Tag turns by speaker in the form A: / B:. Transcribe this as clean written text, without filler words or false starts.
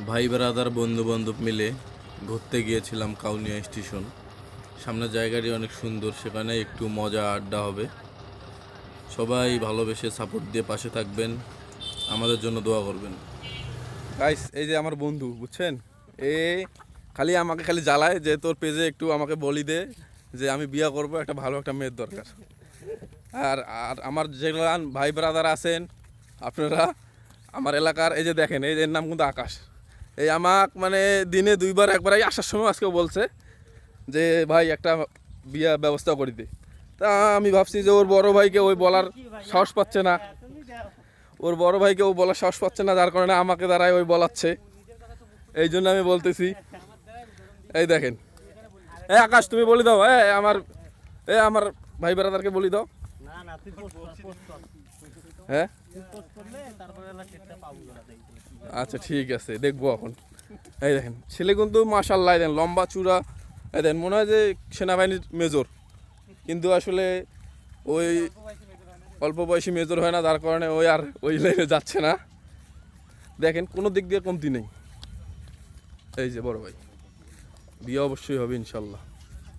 A: ভাই ব্রাদার বন্ধু বান্ধব মিলে ঘুরতে গিয়েছিলাম কাউনিয়া স্টেশন। সামনের জায়গাটি অনেক সুন্দর, সেখানে একটু মজা আড্ডা হবে। সবাই ভালোবেসে সাপোর্ট দিয়ে পাশে থাকবেন, আমাদের জন্য দোয়া করবেন। গাইস, এই যে আমার বন্ধু, বুঝছেন, এ খালি আমাকে জ্বালায় যে তোর পেজে একটু আমাকে বলি দে যে আমি বিয়ে করব, একটা ভালো একটা মেয়ের দরকার। আর আর আমার যেগুলো ভাই ব্রাদার আছেন আপনারা আমার এলাকার, এই যে দেখেন, এই যে এর নাম কিন্তু আকাশ। এই আমাকে মানে দিনে দুইবার একবার আসার সময় আজকেও বলছে যে ভাই একটা বিয়া ব্যবস্থা করে দে। তা আমি ভাবছি যে ওর বড় ভাইকে ওই বলার সাহস পাচ্ছে না, ওর বড় ভাইকে ও বলার সাহস পাচ্ছে না, যার কারণে আমাকে দ্বারাই ওই বলাচ্ছে। এই জন্য আমি বলতেছি, এই দেখেন, এই আকাশ তুমি বলে দাও, আমার ভাই ব্রাদারকে বলি দাও। হ্যাঁ, আচ্ছা ঠিক আছে, দেখবো এখন। এই দেখেন ছেলে কিন্তু মাশাআল্লাহ, দেন লম্বা চূড়া, এই দেখেন মনে হয় যে সেনাবাহিনীর মেজর, কিন্তু আসলে ওই অল্প বয়সী মেজর হয় না, যার কারণে ওই আর ওই লাইনে যাচ্ছে না। দেখেন কোনো দিক দিয়ে কমতি নেই। এই যে বড় ভাই, বিয়ে অবশ্যই হবে ইনশাল্লাহ।